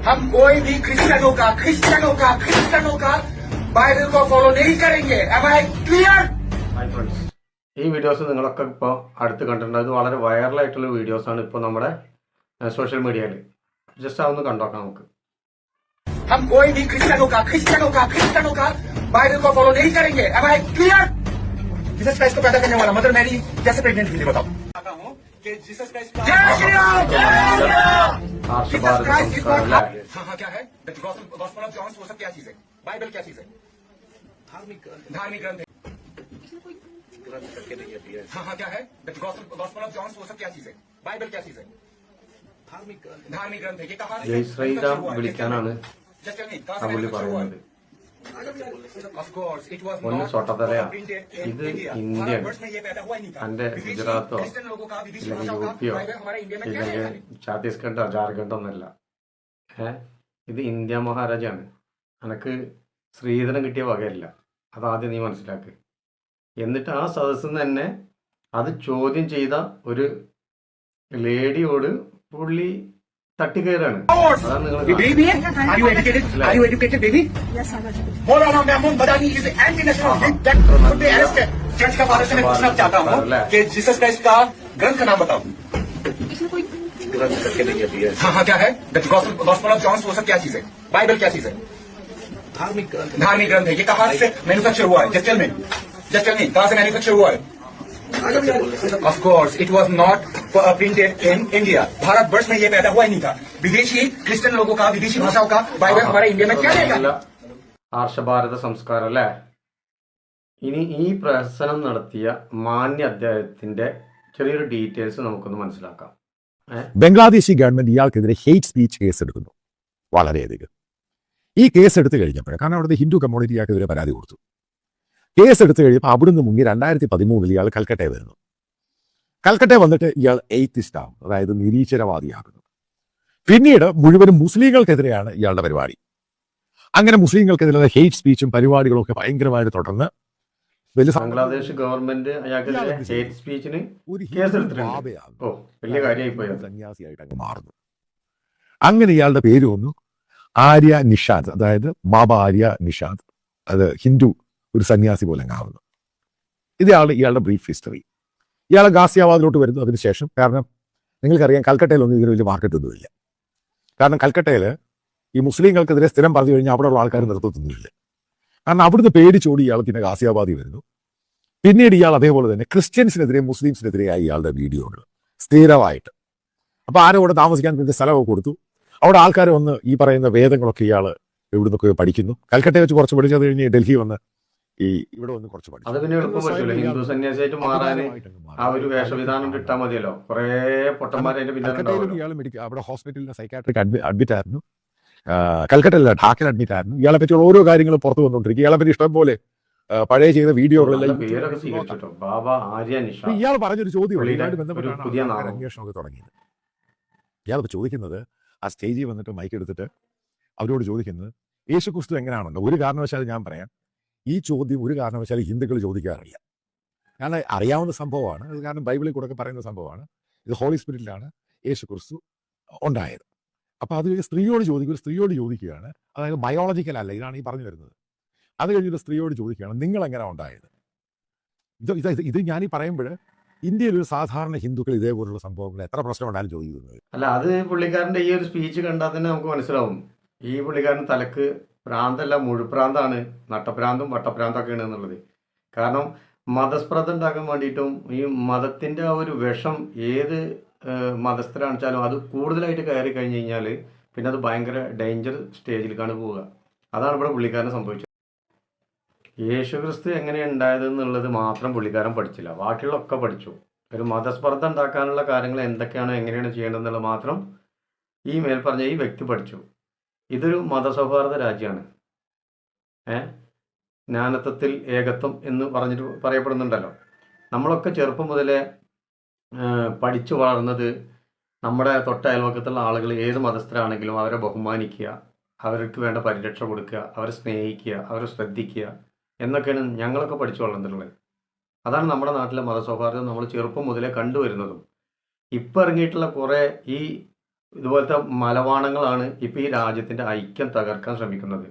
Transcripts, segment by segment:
हम कोई भी क्रिश्चियनों का बाइबल को फॉलो नहीं करेंगे. Am I clear? Hi friends, ഈ വീഡിയോസ് നിങ്ങളൊക്കെ ഇപ്പോൾ അടുത്ത് കണ്ടിട്ടുണ്ട്. അത് വളരെ വൈറലായിട്ടുള്ള വീഡിയോസാണ് ഇപ്പോൾ നമ്മുടെ സോഷ്യൽ മീഡിയയിൽ. ജസ്റ്റ് അതൊന്ന് കണ്ടോക്കാം നമുക്ക്. हम कोई भी क्रिश्चियनों का बाइबल को फॉलो नहीं करेंगे. Am I clear? Jesus Christ को पैदा करने वाला मदर मैरी कैसे प्रेग्नेंट थी बताओ. कि जीसस क्राइस्ट का जय Shri Ram. Jesus Christ is not. हाँ क्या है गॉस्पेल ऑफ जॉन. वो सब क्या चीज है? बाइबल क्या चीज है? धार्मिक ग्रंथ है. हाँ क्या है गॉस्पेल ऑफ जॉन. वो सब क्या चीज है? बाइबल क्या चीज है? धार्मिक ग्रंथ है. ये कहाँ ജയ് ശ്രീറാം വിളിക്കാനാണ് ആ പുള്ളി പറയുന്നത്. ഒന്ന് സ്വട്ടത്തലയാ. ഇത് ഇന്ത്യയാണ്. എൻ്റെ ഗുജറാത്തോ ഇല്ലെങ്കിൽ യു പിയോ ഇല്ലെങ്കിൽ ഛത്തീസ്ഗഡോ ജാർഖണ്ഡോ ഒന്നല്ല. ഇത് ഇന്ത്യ മഹാരാജാണ്. എനക്ക് സ്ത്രീധനം കിട്ടിയ വകയല്ല. അതാദ്യം നീ മനസ്സിലാക്ക്. എന്നിട്ട് ആ സദസ്സിൽ നിന്ന് തന്നെ അത് ചോദ്യം ചെയ്ത ഒരു ലേഡിയോട് പുള്ളി തട്ടിക്കയറാണ്. അതാണ് നിങ്ങൾ जीसस क्राइस्ट का ग्रंथ का नाम बताओ. हाँ क्या है गॉस्पेल ऑफ जॉन. वो सब क्या चीज है? बाइबल क्या चीज है? धार्मिक ग्रंथ है. ये कहाँ से मैन्युफैक्चर हुआ है? जस्ट टेल मी कहाँ से मैन्युफैक्चर हुआ है? Of course, it was not printed in India. Bharat वर्ष में ये पैदा हुआ ही नहीं था. विदेशी क्रिश्चियन लोगों का, विदेशी भाषाओं का बाइबल हमारे इंडिया में क्या लेगा? ആർഷഭാരത സംസ്കാരം അല്ലേ. ഇനി ഈ പ്രഹസനം നടത്തിയ മാന്യ അദ്ദേഹത്തിന്റെ ചെറിയൊരു ഡീറ്റെയിൽസ് നമുക്കൊന്ന് മനസ്സിലാക്കാം. ബംഗ്ലാദേശി ഗവൺമെന്റ് ഇയാൾക്കെതിരെ ഹെയ്റ്റ് സ്പീച്ച് കേസെടുക്കുന്നു. വളരെയധികം ഈ കേസ് എടുത്തു കഴിഞ്ഞപ്പോൾ, കാരണം അവിടുത്തെ ഹിന്ദു കമ്മ്യൂണിറ്റി ഇയാൾക്കെതിരെ പരാതി കൊടുത്തു. കേസ് എടുത്തു കഴിയുമ്പോൾ അവിടുന്ന് മുങ്ങി 2013 ഇയാൾ കൽക്കട്ടയിൽ വരുന്നു. കൽക്കട്ടയിൽ വന്നിട്ട് ഇയാൾ എയ്ത്തിസ്റ്റ് ആകും, അതായത് നിരീശ്വരവാദിയാകുന്നു. പിന്നീട് മുഴുവനും മുസ്ലിങ്ങൾക്കെതിരെയാണ് ഇയാളുടെ പരിപാടി. അങ്ങനെ മുസ്ലിങ്ങൾക്കെതിരെ ഹെയ്റ്റ് സ്പീച്ചും പരിപാടികളും ഒക്കെ ഭയങ്കരമായിട്ട് തുടർന്ന് ബംഗ്ലാദേശ് ഗവൺമെന്റ് അയാൾക്കെതിരെ ഹെയ്റ്റ് സ്പീച്ചിന് സന്യാസിയായിട്ട് അങ്ങ് മാറുന്നു. അങ്ങനെ ഇയാളുടെ പേര് വന്നു ആര്യ നിഷാദ്, അതായത് ബാബ ആര്യ നിഷാദ്. അത് ഹിന്ദു ഒരു സന്യാസി പോലെ ആവുന്നു. ഇയാളുടെ ബ്രീഫ് ഹിസ്റ്ററി. ഇയാൾ ഗാസിയാബാദിലോട്ട് വരുന്നു അതിനുശേഷം. കാരണം നിങ്ങൾക്കറിയാം കൽക്കട്ടയിലൊന്നും ഇതിന് വലിയ മാർക്കറ്റ് ഒന്നുമില്ല. കാരണം കൽക്കട്ടയിൽ ഈ മുസ്ലിങ്ങൾക്കെതിരെ സ്ഥിരം പറഞ്ഞു കഴിഞ്ഞാൽ അവിടെയുള്ള ആൾക്കാർ നിർത്തത്തൊന്നുമില്ല. കാരണം അവിടുന്ന് പേടിച്ചോടി ഇയാൾ പിന്നെ ഗാസിയാബാദിൽ വരുന്നു. പിന്നീട് ഇയാൾ അതേപോലെ തന്നെ ക്രിസ്ത്യൻസിനെതിരെ മുസ്ലിംസിനെതിരെയായി ഇയാളുടെ വീഡിയോകൾ സ്ഥിരമായിട്ട്. അപ്പോൾ ആരോ അവിടെ താമസിക്കാൻ പിന്നെ സ്ഥലമൊക്കെ കൊടുത്തു. അവിടെ ആൾക്കാർ വന്ന് ഈ പറയുന്ന വേദങ്ങളൊക്കെ ഇയാൾ എവിടുന്നൊക്കെ പഠിക്കുന്നു. കൽക്കട്ടയിൽ വെച്ച് കുറച്ച് പഠിച്ചത് കഴിഞ്ഞ് ഡൽഹി വന്ന് ഇവിടെ വന്ന് കുറച്ച് പഠിച്ചു. അത് പിന്നെ എളുപ്പം പറ്റൂല. ഹിന്ദു സന്യാസിയായിട്ട് മാറാൻ ആ ഒരു വേഷവിധാനം കിട്ടാൻ മതിയല്ലോ. കുറെ പൊട്ടന്മാരെ ഇയാൾ അവിടെ ഹോസ്പിറ്റലിൽ സൈക്കാട്രിക് അഡ്മിറ്റ് ആയിരുന്നു. കൽക്കട്ടയിലെ ഢാക്കയിൽ അഡ്മിറ്റ് ആയിരുന്നു. ഇയാളെ പറ്റി ഓരോ കാര്യങ്ങളും പുറത്തു വന്നുകൊണ്ടിരിക്കും. ഇയാളെ പറ്റി ഇഷ്ടം പോലെ പഴയ ചെയ്ത വീഡിയോകളെല്ലാം ഇയാൾ പറഞ്ഞൊരു ചോദ്യം അന്വേഷണമൊക്കെ തുടങ്ങിയത്. ഇയാൾ ചോദിക്കുന്നത്, ആ സ്റ്റേജിൽ വന്നിട്ട് മൈക്ക് എടുത്തിട്ട് അവരോട് ചോദിക്കുന്നത്, യേശുക്രിസ്തു എങ്ങനെയാണല്ലോ. ഒരു കാരണവശാലും ഞാൻ പറയാം, ഈ ചോദ്യം ഒരു കാരണവശാലും ഹിന്ദുക്കൾ ചോദിക്കാറില്ല. കാരണം അറിയാവുന്ന സംഭവമാണ്. അത് കാരണം ബൈബിളിൽ കൂടെ പറയുന്ന സംഭവമാണ്. ഇത് ഹോളി സ്പിരിറ്റിലാണ് യേശുക്രിസ്തു ഉണ്ടായത്. അപ്പോൾ അത് സ്ത്രീയോട് ചോദിക്കുകയാണ്. അതായത് ബയോളജിക്കൽ അല്ല, ഇതാണ് ഈ പറഞ്ഞു വരുന്നത്. അത് കഴിഞ്ഞൊരു സ്ത്രീയോട് ചോദിക്കുകയാണ്, നിങ്ങൾ എങ്ങനെ ഉണ്ടായത്? ഇത് ഞാനീ പറയുമ്പോൾ ഇന്ത്യയിൽ ഒരു സാധാരണ ഹിന്ദുക്കൾ ഇതേപോലുള്ള സംഭവങ്ങൾ എത്ര പ്രശ്നം ഉണ്ടായാലും ചോദിക്കുന്നത്. അല്ല, അത് പുള്ളിക്കാരൻ്റെ ഈ ഒരു സ്പീച്ച് കണ്ടാൽ തന്നെ നമുക്ക് മനസ്സിലാവും. ഈ പുള്ളിക്കാരൻ തലക്ക് ഭ്രാന്തല്ല, മുഴുപ്രാന്താണ്. നട്ടഭ്രാന്തും വട്ടഭ്രാന്തൊക്കെയാണ് എന്നുള്ളത്. കാരണം മതസ്പർദ്ധ ഉണ്ടാക്കാൻ വേണ്ടിയിട്ടും ഈ മതത്തിൻ്റെ ആ ഒരു വിഷം ഏത് മതസ്ഥരാണെച്ചാലും അത് കൂടുതലായിട്ട് കയറി കഴിഞ്ഞ് കഴിഞ്ഞാൽ പിന്നെ അത് ഭയങ്കര ഡേഞ്ചർ സ്റ്റേജിലേക്കാണ് പോവുക. അതാണ് ഇവിടെ പുള്ളിക്കാരന് സംഭവിച്ചത്. യേശുക്രിസ്തു എങ്ങനെയാണ് ഉണ്ടായത് എന്നുള്ളത് മാത്രം പുള്ളിക്കാരൻ പഠിച്ചില്ല, ബാക്കിയുള്ളതൊക്കെ പഠിച്ചു. ഒരു മതസ്പർദ്ധ ഉണ്ടാക്കാനുള്ള കാര്യങ്ങൾ എന്തൊക്കെയാണ്, എങ്ങനെയാണ് ചെയ്യേണ്ടതെന്നുള്ളത് മാത്രം ഈ മേൽപ്പറഞ്ഞ ഈ വ്യക്തി പഠിച്ചു. ഇതൊരു മതസൗഹാർദ്ദ രാജ്യമാണ്. ജ്ഞാനത്വത്തിൽ ഏകത്വം എന്ന് പറയപ്പെടുന്നുണ്ടല്ലോ. നമ്മളൊക്കെ ചെറുപ്പം മുതലേ പഠിച്ചു വളർന്നത് നമ്മുടെ തൊട്ടയൽവക്കത്തുള്ള ആളുകൾ ഏത് മതസ്ഥരാണെങ്കിലും അവരെ ബഹുമാനിക്കുക, അവർക്ക് വേണ്ട പരിരക്ഷ കൊടുക്കുക, അവരെ സ്നേഹിക്കുക, അവരെ ശ്രദ്ധിക്കുക എന്നൊക്കെയാണ് ഞങ്ങളൊക്കെ പഠിച്ചു വളർന്നിട്ടുള്ളത്. അതാണ് നമ്മുടെ നാട്ടിലെ മതസൗഹാർദ്ദം നമ്മൾ ചെറുപ്പം മുതലേ കണ്ടുവരുന്നതും. ഇപ്പം ഇറങ്ങിയിട്ടുള്ള കുറേ ഈ ഇതുപോലത്തെ മലവാണങ്ങളാണ് ഇപ്പോൾ ഈ രാജ്യത്തിൻ്റെ ഐക്യം തകർക്കാൻ ശ്രമിക്കുന്നത്.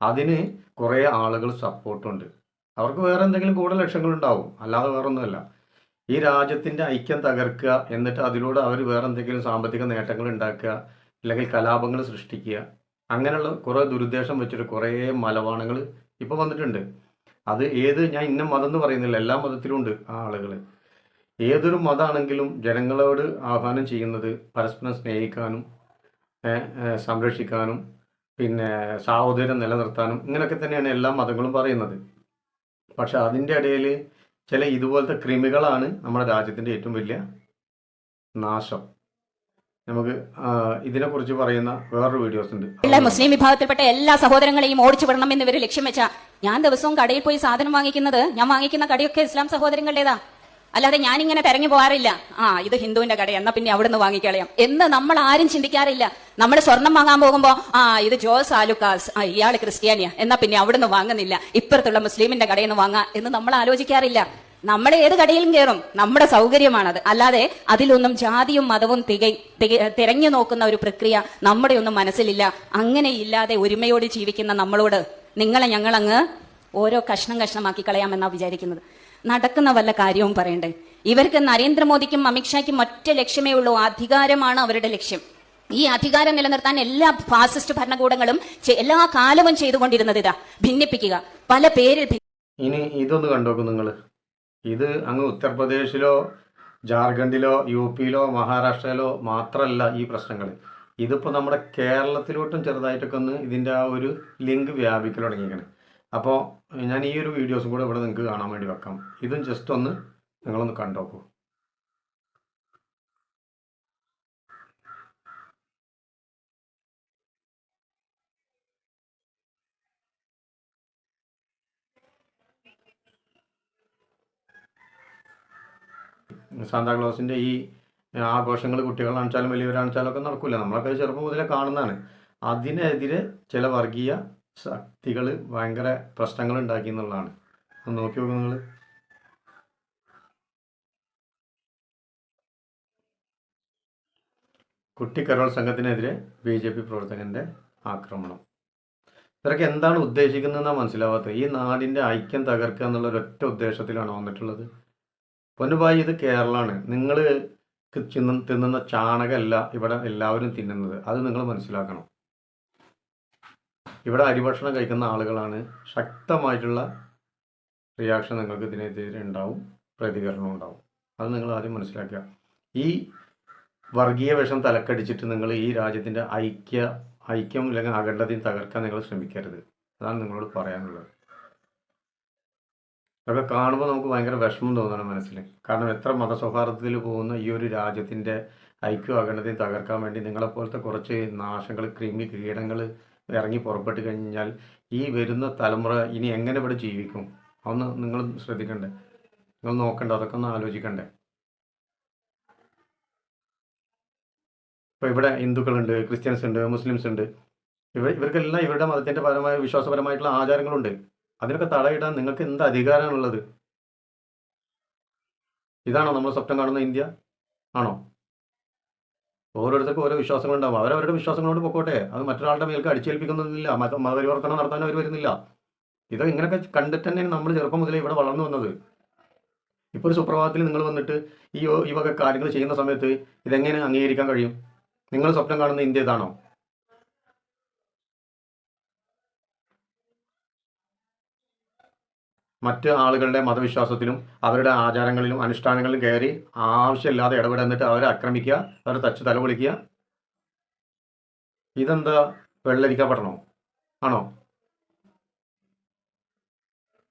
അതിന് കുറേ ആളുകൾ സപ്പോർട്ടുണ്ട്. അവർക്ക് വേറെ എന്തെങ്കിലും കൂടുതൽ ലക്ഷ്യങ്ങളുണ്ടാവും, അല്ലാതെ വേറൊന്നുമല്ല. ഈ രാജ്യത്തിൻ്റെ ഐക്യം തകർക്കുക, എന്നിട്ട് അതിലൂടെ അവർ വേറെ എന്തെങ്കിലും സാമ്പത്തിക നേട്ടങ്ങൾ ഉണ്ടാക്കുക, അല്ലെങ്കിൽ കലാപങ്ങൾ സൃഷ്ടിക്കുക, അങ്ങനെയുള്ള കുറേ ദുരുദ്ദേശം വെച്ചിട്ട് കുറേ മലവാണങ്ങൾ ഇപ്പോൾ വന്നിട്ടുണ്ട്. അത് ഞാൻ ഇന്ന മതം എന്ന് പറയുന്നില്ല, എല്ലാ മതത്തിലും ഉണ്ട് ആ ആളുകൾ. ഏതൊരു മതമാണെങ്കിലും ജനങ്ങളോട് ആഹ്വാനം ചെയ്യുന്നത് പരസ്പരം സ്നേഹിക്കാനും സംരക്ഷിക്കാനും പിന്നെ സാഹോദര്യം നിലനിർത്താനും ഇങ്ങനെയൊക്കെ തന്നെയാണ് എല്ലാ മതങ്ങളും പറയുന്നത്. പക്ഷെ അതിൻ്റെ ഇടയിൽ ചില ഇതുപോലത്തെ കൃമികളാണ് നമ്മുടെ രാജ്യത്തിൻ്റെ ഏറ്റവും വലിയ നാശം. നമുക്ക് ഇതിനെക്കുറിച്ച് പറയുന്ന വേറൊരു വീഡിയോസ് ഉണ്ട്. മുസ്ലിം വിഭാഗത്തിൽപ്പെട്ട എല്ലാ സഹോദരങ്ങളെയും ഓടിച്ചു വിടണം എന്ന് ഇവർ ലക്ഷ്യം വെച്ചാ ഞാൻ ദിവസവും കടയിൽ പോയി സാധനം വാങ്ങിക്കുന്നത്, ഞാൻ വാങ്ങിക്കുന്ന കടയൊക്കെ ഇസ്ലാം സഹോദരങ്ങളുടേതാ. അല്ലാതെ ഞാനിങ്ങനെ തെരഞ്ഞു പോകാറില്ല, ഇത് ഹിന്ദുവിന്റെ കട എന്നാ പിന്നെ അവിടുന്ന് വാങ്ങിക്കളയാം എന്ന് നമ്മൾ ആരും ചിന്തിക്കാറില്ല. നമ്മൾ സ്വർണം വാങ്ങാൻ പോകുമ്പോ ഇത് ജോസ് ആലുക്കാസ്, ഇയാള് ക്രിസ്ത്യാനിയാ എന്നാ പിന്നെ അവിടുന്ന് വാങ്ങുന്നില്ല, ഇപ്പുറത്തുള്ള മുസ്ലിമിന്റെ കടയിൽ നിന്ന് വാങ്ങാം എന്ന് നമ്മൾ ആലോചിക്കാറില്ല. നമ്മൾ ഏത് കടയിലും കയറും, നമ്മുടെ സൗകര്യമാണത്. അല്ലാതെ അതിലൊന്നും ജാതിയും മതവും തിരഞ്ഞു നോക്കുന്ന ഒരു പ്രക്രിയ നമ്മുടെ ഒന്നും മനസ്സിലില്ല. അങ്ങനെ ഇല്ലാതെ ഒരുമയോട് ജീവിക്കുന്ന നമ്മളോട് നിങ്ങളെ ഞങ്ങളങ്ങ് ഓരോ കഷ്ണമാക്കി കളയാമെന്നാ വിചാരിക്കുന്നത്. നടക്കുന്ന വല്ല കാര്യവും പറയണ്ടേ? ഇവർക്ക് നരേന്ദ്രമോദിക്കും അമിത്ഷായ്ക്കും ഒറ്റ ലക്ഷ്യമേ ഉള്ളൂ, അധികാരമാണ് അവരുടെ ലക്ഷ്യം. ഈ അധികാരം നിലനിർത്താൻ എല്ലാ ഫാസിസ്റ്റ് ഭരണകൂടങ്ങളും എല്ലാ കാലവും ചെയ്തുകൊണ്ടിരുന്നത് ഇതാ, ഭിന്നിപ്പിക്കുക, പല പേരിൽ. ഇനി ഇതൊന്ന് കണ്ടോക്കും നിങ്ങൾ. ഇത് അങ്ങ് ഉത്തർപ്രദേശിലോ ജാർഖണ്ഡിലോ യു പിയിലോ മഹാരാഷ്ട്രയിലോ മാത്രമല്ല ഈ പ്രശ്നങ്ങൾ. ഇതിപ്പോൾ നമ്മുടെ കേരളത്തിലോട്ടും ചെറുതായിട്ടൊക്കെ ഒന്ന് ഇതിൻ്റെ ആ ഒരു ലിങ്ക് വ്യാപിക്കൽ തുടങ്ങിയിരിക്കണം. അപ്പോൾ ഞാൻ ഈ ഒരു വീഡിയോസും കൂടെ ഇവിടെ നിങ്ങൾക്ക് കാണാൻ വേണ്ടി വെക്കാം. ഇതും ജസ്റ്റ് ഒന്ന് നിങ്ങളൊന്ന് കണ്ടോക്കൂ. സാന്താക്ലോസിൻ്റെ ഈ ആഘോഷങ്ങൾ കുട്ടികൾ കാണിച്ചാലും വലിയവരാണിച്ചാലും ഒക്കെ നടക്കില്ല, നമ്മളൊക്കെ ചെറുപ്പം മുതലേ കാണുന്നതാണ്. അതിനെതിരെ ചില വർഗീയ ശക്തികൾ ഭയങ്കര പ്രശ്നങ്ങൾ ഉണ്ടാക്കി എന്നുള്ളതാണ്. നോക്കി നോക്കുക നിങ്ങൾ. കുട്ടി കരോൾ സംഘത്തിനെതിരെ BJP പ്രവർത്തകന്റെ ആക്രമണം. ഇവരൊക്കെ എന്താണ് ഉദ്ദേശിക്കുന്നതെന്നാണ് മനസ്സിലാവാത്തത്. ഈ നാടിൻ്റെ ഐക്യം തകർക്കുക എന്നുള്ള ഒരൊറ്റ ഉദ്ദേശത്തിലാണ് വന്നിട്ടുള്ളത്. പൊന്നുഭായി, ഇത് കേരളമാണ്. നിങ്ങൾ തിന്നുന്ന ചാണകമല്ല ഇവിടെ എല്ലാവരും തിന്നുന്നത്, അത് നിങ്ങൾ മനസ്സിലാക്കണം. ഇവിടെ അരിഭക്ഷണം കഴിക്കുന്ന ആളുകളാണ്. ശക്തമായിട്ടുള്ള റിയാക്ഷൻ നിങ്ങൾക്ക് ഇതിനെതിരെ ഉണ്ടാവും, പ്രതികരണം ഉണ്ടാവും. അത് നിങ്ങൾ ആദ്യം മനസ്സിലാക്കുക. ഈ വർഗീയ വിഷം തലക്കടിച്ചിട്ട് നിങ്ങൾ ഈ രാജ്യത്തിൻ്റെ ഐക്യം അല്ലെങ്കിൽ അഖണ്ഡതയും തകർക്കാൻ നിങ്ങൾ ശ്രമിക്കരുത്. അതാണ് നിങ്ങളോട് പറയാനുള്ളത്. അതൊക്കെ കാണുമ്പോൾ നമുക്ക് ഭയങ്കര വിഷമം തോന്നണം മനസ്സിൽ. കാരണം എത്ര മതസൗഹാർദ്ദത്തിൽ പോകുന്ന ഈ ഒരു രാജ്യത്തിൻ്റെ ഐക്യവും അഖണ്ഡതയും തകർക്കാൻ വേണ്ടി നിങ്ങളെപ്പോലത്തെ കുറച്ച് നാശങ്ങൾ, കീടങ്ങൾ ഇറങ്ങി പുറപ്പെട്ട് കഴിഞ്ഞാൽ ഈ വരുന്ന തലമുറ ഇനി എങ്ങനെ ഇവിടെ ജീവിക്കും? അതൊന്ന് നിങ്ങൾ ശ്രദ്ധിക്കണ്ടേ, നിങ്ങൾ നോക്കണ്ടേ, അതൊക്കെ ഒന്ന് ആലോചിക്കണ്ടേ. ഇപ്പോൾ ഇവിടെ ഹിന്ദുക്കളുണ്ട്, ക്രിസ്ത്യൻസ് ഉണ്ട്, മുസ്ലിംസ് ഉണ്ട്. ഇവർക്കെല്ലാം ഇവരുടെ മതത്തിൻ്റെ പരമായ വിശ്വാസപരമായിട്ടുള്ള ആചാരങ്ങളുണ്ട്. അതിനൊക്കെ തടയിടാൻ നിങ്ങൾക്ക് എന്ത് അധികാരമാണുള്ളത്? ഇതാണോ നമ്മൾ സ്വപ്നം കാണുന്ന ഇന്ത്യ? ആണോ? ഓരോരുത്തർക്കും ഓരോ വിശ്വാസങ്ങളുണ്ടാവും. അവരവരുടെ വിശ്വാസങ്ങളോട് പൊക്കോട്ടെ. അത് മറ്റൊരാളുടെ മേൽക്ക് അടിച്ചേൽപ്പിക്കുന്നൊന്നുമില്ല. മതപരിവർത്തനം നടത്താൻ അവർ വരുന്നില്ല. ഇത് ഇങ്ങനെയൊക്കെ കണ്ടിട്ട് തന്നെയാണ് നമ്മൾ ചെറുപ്പം മുതലേ ഇവിടെ വളർന്നു വന്നത്. ഇപ്പോൾ ഒരു സുപ്രഭാതത്തിൽ നിങ്ങൾ വന്നിട്ട് ഈ വക കാര്യങ്ങൾ ചെയ്യുന്ന സമയത്ത് ഇതെങ്ങനെ അംഗീകരിക്കാൻ കഴിയും? നിങ്ങൾ സ്വപ്നം കാണുന്ന ഇന്ത്യ ഇതാണോ? മറ്റ് ആളുകളുടെ മതവിശ്വാസത്തിലും അവരുടെ ആചാരങ്ങളിലും അനുഷ്ഠാനങ്ങളിലും കയറി ആവശ്യമില്ലാതെ ഇടപെടുന്നിട്ട് അവരെ ആക്രമിക്കുക, അവരെ തച്ച് തല പൊളിക്കുക. ഇതെന്താ വെള്ളരിക്കപ്പെടണോ? ആണോ?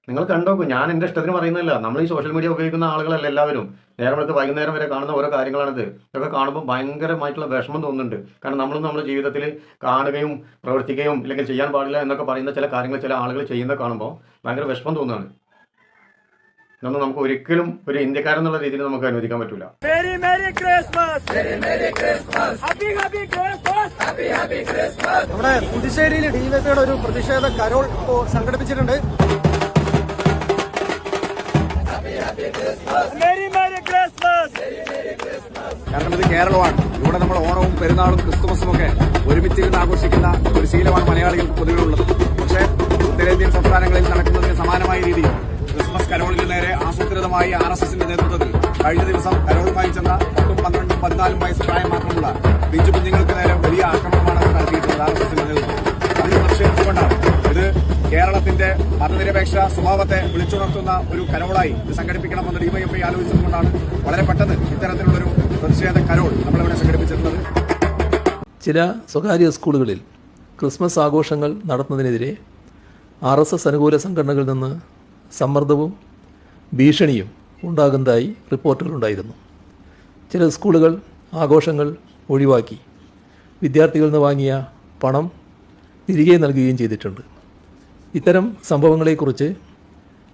നിങ്ങൾ കണ്ടോക്കൂ. ഞാൻ എൻ്റെ ഇഷ്ടത്തിന് പറയുന്നതല്ല. നമ്മൾ ഈ സോഷ്യൽ മീഡിയ ഉപയോഗിക്കുന്ന ആളുകളല്ല എല്ലാവരും. നേരം എടുത്ത് വൈകുന്നേരം വരെ കാണുന്ന ഓരോ കാര്യങ്ങളാണിത്. ഇതൊക്കെ കാണുമ്പോൾ ഭയങ്കരമായിട്ടുള്ള വിഷമം തോന്നുന്നുണ്ട്. കാരണം നമ്മളും നമ്മുടെ ജീവിതത്തിൽ കാണുകയും പ്രവർത്തിക്കുകയും ഇല്ലെങ്കിൽ ചെയ്യാൻ പാടില്ല എന്നൊക്കെ പറയുന്ന ചില കാര്യങ്ങൾ ചില ആളുകൾ ചെയ്യുന്ന കാണുമ്പോൾ ഭയങ്കര വിഷമം തോന്നുകയാണ്. ഇതൊന്നും നമുക്ക് ഒരിക്കലും ഒരു ഇന്ത്യക്കാരെന്നുള്ള രീതിയിൽ നമുക്ക് അനുവദിക്കാൻ പറ്റൂല. നമ്മുടെ പുതുശ്ശേരിയിൽ DYFIയുടെ ഒരു പ്രതിഷേധ കരോൾ സംഘടിപ്പിച്ചിട്ടുണ്ട്. Merry Christmas! കാരണം ഇത് കേരളമാണ്. ഇവിടെ നമ്മൾ ഓണവും പെരുന്നാളും ക്രിസ്തുമസും ഒക്കെ ഒരുമിച്ചിരുന്ന് ആഘോഷിക്കുന്ന ഒരു ശീലമാണ് മലയാളികൾ പൊതുവെ ഉള്ളത്. പക്ഷേ ഉത്തരേന്ത്യൻ സംസ്ഥാനങ്ങളിൽ നടക്കുന്നതിന് സമാനമായ രീതിയിൽ ക്രിസ്മസ് കരോളിന് നേരെ ആസൂത്രിതമായി RSSന്റെ നേതൃത്വത്തിൽ കഴിഞ്ഞ ദിവസം കരോളുമായി ചെന്ന 10, 12, 14 വയസ്സ് പ്രായം മാത്രമുള്ള പിഞ്ചു കുഞ്ഞുങ്ങൾക്ക് നേരെ വലിയ ആക്രമണമാണ് നടത്തിയിട്ടുള്ളത് RSSന്റെ നേതൃത്വം. അതിൽ പ്രതിഷേധിച്ചുകൊണ്ടാണ് ഇത് കേരളത്തിന്റെ മതനിരപേക്ഷ സ്വഭാവത്തെ വിളിച്ചുണർത്തുന്ന ഒരു കരോളായി ഇത് സംഘടിപ്പിക്കണമെന്ന് DYFI ആലോചിച്ചതുകൊണ്ടാണ് വളരെ പെട്ടെന്ന് ഇത്തരത്തിലുള്ളൊരു പ്രതിഷേധ കരോൾ നമ്മളിവിടെ സംഘടിപ്പിച്ചിട്ടുള്ളത്. ചില സ്വകാര്യ സ്കൂളുകളിൽ ക്രിസ്മസ് ആഘോഷങ്ങൾ നടത്തുന്നതിനെതിരെ RSS അനുകൂല സംഘടനകളിൽ നിന്ന് സമ്മർദ്ദവും ഭീഷണിയും ഉണ്ടാകുന്നതായി റിപ്പോർട്ടുകളുണ്ടായിരുന്നു. ചില സ്കൂളുകൾ ആഘോഷങ്ങൾ ഒഴിവാക്കി വിദ്യാർത്ഥികളിൽ നിന്ന് വാങ്ങിയ പണം തിരികെ നൽകുകയും ചെയ്തിട്ടുണ്ട്. ഇത്തരം സംഭവങ്ങളെക്കുറിച്ച്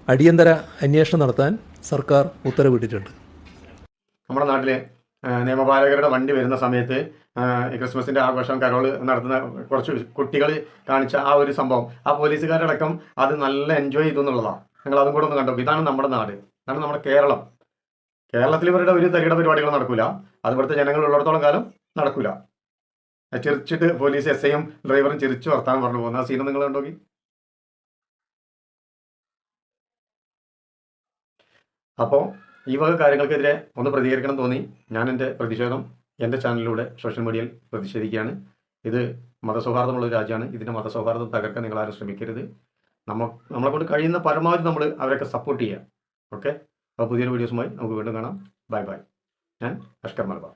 അടിയന്തര അന്വേഷണം നടത്താൻ സർക്കാർ ഉത്തരവിട്ടിട്ടുണ്ട്. നമ്മുടെ നാട്ടിലെ നിയമപാലകരുടെ വണ്ടി വരുന്ന സമയത്ത് ഈ ക്രിസ്മസിൻ്റെ ആഘോഷം കരോൾ നടത്തുന്ന കുറച്ച് കുട്ടികൾ കാണിച്ച ആ ഒരു സംഭവം, ആ പോലീസുകാരടക്കം അത് നല്ല എൻജോയ് ചെയ്തു എന്നുള്ളതാണ്. നിങ്ങൾ അതും കൂടെ ഒന്ന് കണ്ടോ. ഇതാണ് നമ്മുടെ നാട്, ഇതാണ് നമ്മുടെ കേരളം. കേരളത്തിൽ ഇവരുടെ ഒരു തരികിട പരിപാടികൾ നടക്കില്ല. അത് ഇവിടുത്തെ ജനങ്ങൾ ഉള്ളിടത്തോളം കാലം നടക്കില്ല. ചിരിച്ചിട്ട് പോലീസ് SIയും ഡ്രൈവറും ചിരിച്ചു വർത്താനം പറഞ്ഞു പോകുന്ന ആ സീനും നിങ്ങൾ കണ്ടോക്കി. അപ്പോൾ ഈ വക കാര്യങ്ങൾക്കെതിരെ ഒന്ന് പ്രതികരിക്കണം തോന്നി. ഞാൻ എൻ്റെ പ്രതിഷേധം എൻ്റെ ചാനലിലൂടെ സോഷ്യൽ മീഡിയയിൽ പ്രതിഷേധിക്കുകയാണ്. ഇത് മതസൗഹാർദ്ദമുള്ള ഒരു രാജ്യമാണ്. ഇതിൻ്റെ മതസൗഹാർദ്ദം തകർക്കാൻ നിങ്ങളാരും ശ്രമിക്കരുത്. നമ്മളെ കൊണ്ട് കഴിയുന്ന പരമാവധി നമ്മൾ അവരൊക്കെ സപ്പോർട്ട് ചെയ്യുക. ഓക്കെ, അപ്പോൾ പുതിയൊരു വീഡിയോസുമായി നമുക്ക് വീണ്ടും കാണാം. Bye bye. ഞാൻ അഷ്കർ മലബാർ.